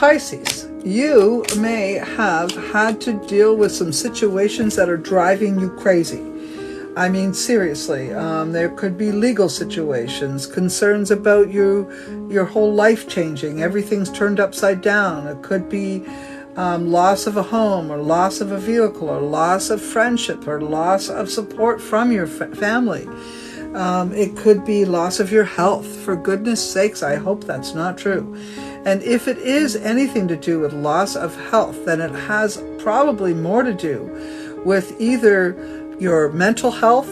Pisces, you may have had to deal with some situations that are driving you crazy. I mean, seriously, there could be legal situations, concerns about your whole life changing. Everything's turned upside down. It could be loss of a home, or loss of a vehicle, or loss of friendship, or loss of support from your family. It could be loss of your health. For goodness sakes, I hope that's not true. And if it is anything to do with loss of health, then it has probably more to do with either your mental health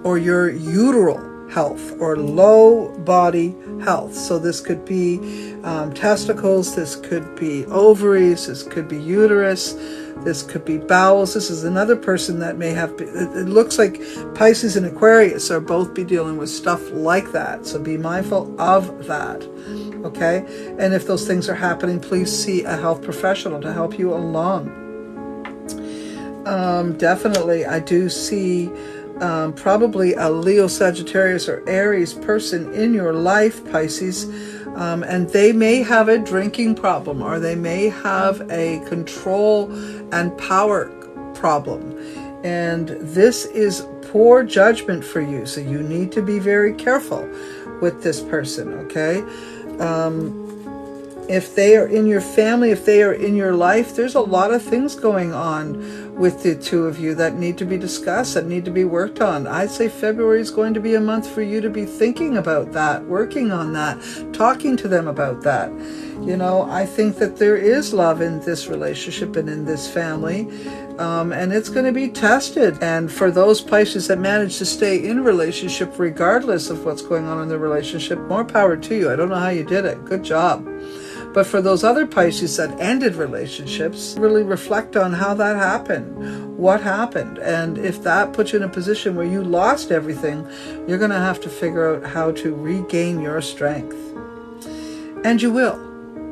or your uteral health or low body health. So this could be testicles, this could be ovaries, this could be uterus, this could be bowels. This is another person that may have, it looks like Pisces and Aquarius are both be dealing with stuff like that. So be mindful of that. Okay? And if those things are happening, please see a health professional to help you along. Definitely, I do see probably a Leo, Sagittarius, or Aries person in your life, Pisces, and they may have a drinking problem, or they may have a control and power problem. And this is poor judgment for you, so you need to be very careful with this person, okay? If they are in your family, if they are in your life, there's a lot of things going on with the two of you that need to be discussed, that need to be worked on. I'd say February is going to be a month for you to be thinking about that, working on that, talking to them about that. You know, I think that there is love in this relationship and in this family, and it's going to be tested. And for those Pisces that manage to stay in a relationship regardless of what's going on in the relationship, more power to you. I don't know how you did it. Good job. But for those other Pisces that ended relationships, really reflect on how that happened, what happened. And if that puts you in a position where you lost everything, you're going to have to figure out how to regain your strength. And you will,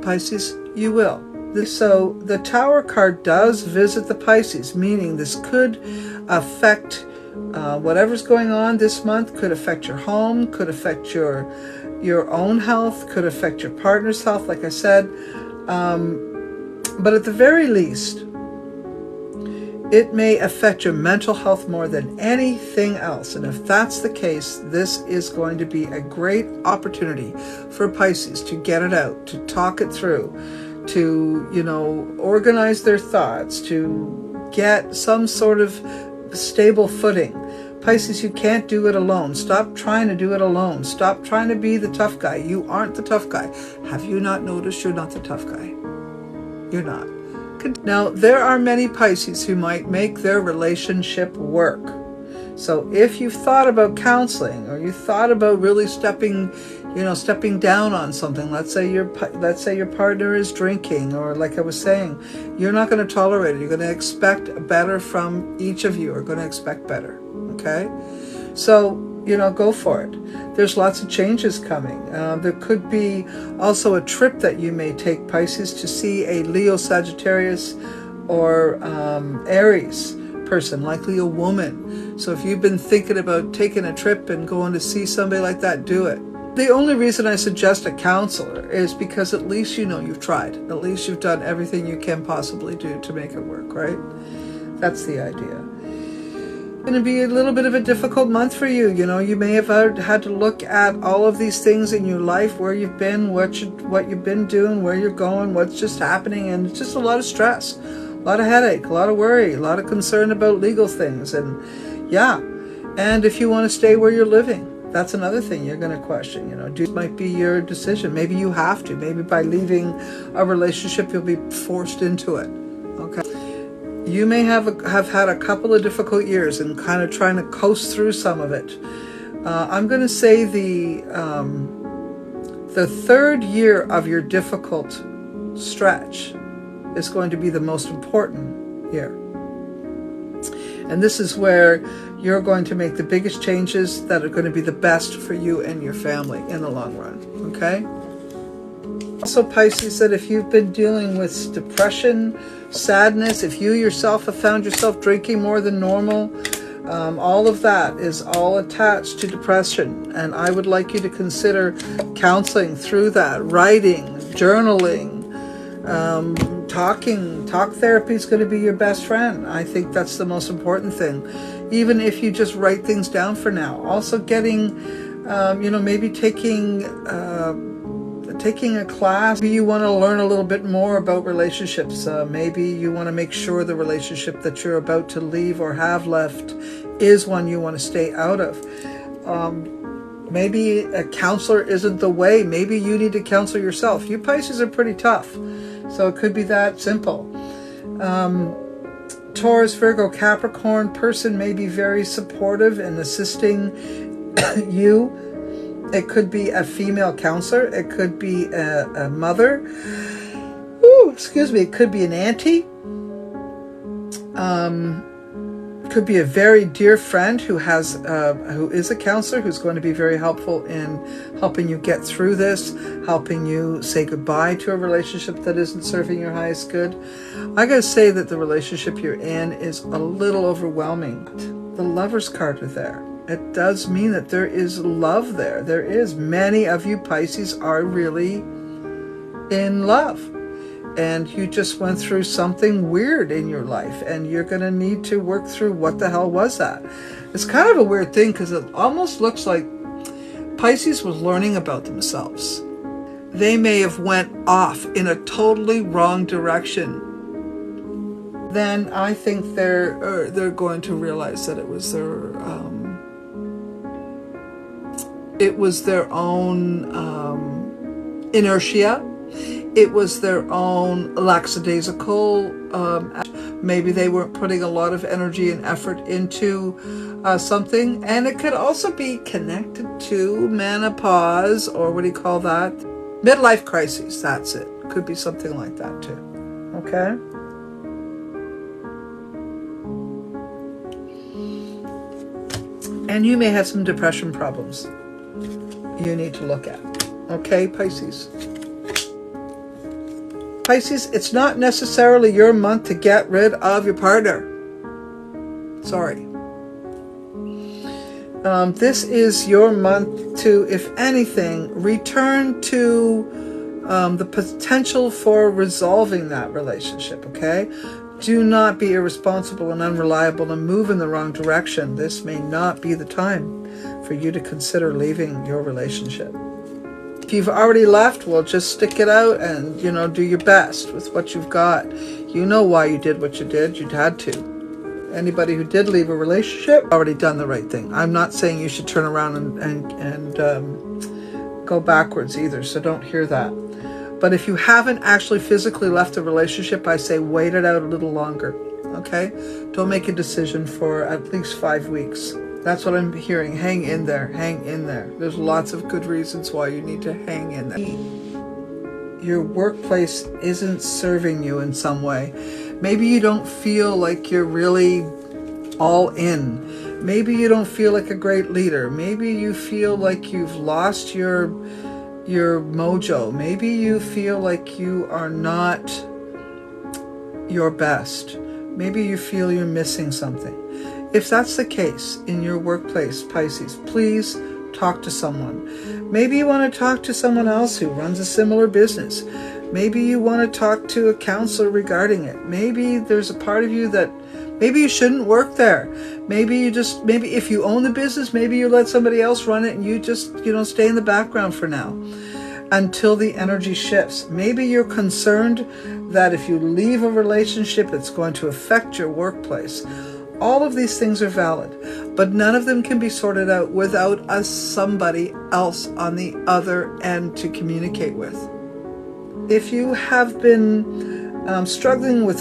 Pisces, you will. So the Tower card does visit the Pisces, meaning this could affect whatever's going on this month, could affect your home, could affect your own health, could affect your partner's health, like I said. But at the very least, it may affect your mental health more than anything else. And if that's the case, this is going to be a great opportunity for Pisces to get it out, to talk it through, to, you know, organize their thoughts, to get some sort of stable footing. Pisces, you can't do it alone. Stop trying to do it alone. Stop trying to be the tough guy. You aren't the tough guy. Have you not noticed you're not the tough guy? You're not. Now, there are many Pisces who might make their relationship work. So if you've thought about counseling, or you thought about really stepping down on something, let's say your partner is drinking, or like I was saying, you're not going to tolerate it. You're going to expect better from each of you, are going to expect better. Okay? So, go for it. There's lots of changes coming. There could be also a trip that you may take, Pisces, to see a Leo, Sagittarius, or Aries person, likely a woman. So if you've been thinking about taking a trip and going to see somebody like that, do it. The only reason I suggest a counselor is because at least you've tried. At least you've done everything you can possibly do to make it work, right? That's the idea. It's going to be a little bit of a difficult month for you. You may have had to look at all of these things in your life, where you've been, what you've been doing, where you're going, what's just happening, and it's just a lot of stress, a lot of headache, a lot of worry, a lot of concern about legal things. And yeah, and if you want to stay where you're living, that's another thing you're going to question. Might be your decision. Maybe you have to. Maybe by leaving a relationship, you'll be forced into it. Okay. You may have had a couple of difficult years and kind of trying to coast through some of it. I'm going to say the third year of your difficult stretch is going to be the most important year. And this is where you're going to make the biggest changes that are going to be the best for you and your family in the long run, okay? Also, Pisces, that if you've been dealing with depression, sadness, if you yourself have found yourself drinking more than normal, all of that is all attached to depression. And I would like you to consider counseling through that, writing, journaling, Talk therapy is going to be your best friend. I think that's the most important thing. Even if you just write things down for now. Also getting, maybe taking a class. Maybe you want to learn a little bit more about relationships. Maybe you want to make sure the relationship that you're about to leave or have left is one you want to stay out of. Maybe a counselor isn't the way. Maybe you need to counsel yourself. You Pisces are pretty tough. So it could be that simple. Taurus, Virgo, Capricorn person may be very supportive and assisting you. It could be a female counselor. It could be a mother. It could be an auntie. Could be a very dear friend who is a counselor, who's going to be very helpful in helping you get through this, helping you say goodbye to a relationship that isn't serving your highest good. I gotta say that the relationship you're in is a little overwhelming. The Lover's card are there. It does mean that there is love there. There is. Many of you Pisces are really in love. And you just went through something weird in your life, and you're going to need to work through what the hell was that. It's kind of a weird thing because it almost looks like Pisces was learning about themselves. They may have went off in a totally wrong direction. Then I think they're going to realize that it was their own inertia. It was their own lackadaisical. Maybe they weren't putting a lot of energy and effort into something. And it could also be connected to menopause, or what do you call that? Midlife crises, that's it. Could be something like that too. Okay? And you may have some depression problems you need to look at. Okay, Pisces? Pisces, it's not necessarily your month to get rid of your partner. Sorry. This is your month to, if anything, return to the potential for resolving that relationship, okay? Do not be irresponsible and unreliable and move in the wrong direction. This may not be the time for you to consider leaving your relationship. If you've already left, well, just stick it out and, do your best with what you've got. You know why you did what you did. You had to. Anybody who did leave a relationship already done the right thing. I'm not saying you should turn around and go backwards either, so don't hear that. But if you haven't actually physically left a relationship, I say wait it out a little longer, okay? Don't make a decision for at least 5 weeks. That's what I'm hearing. Hang in there. Hang in there. There's lots of good reasons why you need to hang in there. Your workplace isn't serving you in some way. Maybe you don't feel like you're really all in. Maybe you don't feel like a great leader. Maybe you feel like you've lost your mojo. Maybe you feel like you are not your best. Maybe you feel you're missing something. If that's the case in your workplace, Pisces, please talk to someone. Maybe you want to talk to someone else who runs a similar business. Maybe you want to talk to a counselor regarding it. Maybe there's a part of you that maybe you shouldn't work there. Maybe if you own the business, maybe you let somebody else run it and you just, stay in the background for now until the energy shifts. Maybe you're concerned that if you leave a relationship, it's going to affect your workplace. All of these things are valid, but none of them can be sorted out without somebody else on the other end to communicate with. If you have been struggling with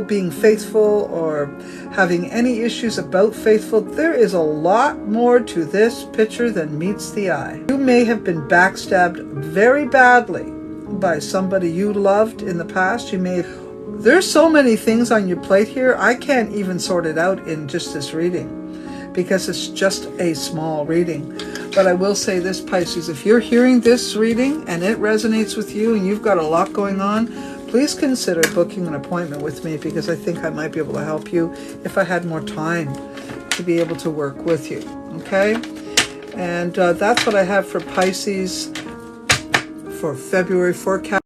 being faithful, or having any issues about faithful, there is a lot more to this picture than meets the eye. You may have been backstabbed very badly by somebody you loved in the past. There's so many things on your plate here, I can't even sort it out in just this reading because it's just a small reading. But I will say this, Pisces, if you're hearing this reading and it resonates with you and you've got a lot going on, please consider booking an appointment with me, because I think I might be able to help you if I had more time to be able to work with you, okay? And that's what I have for Pisces for February forecast.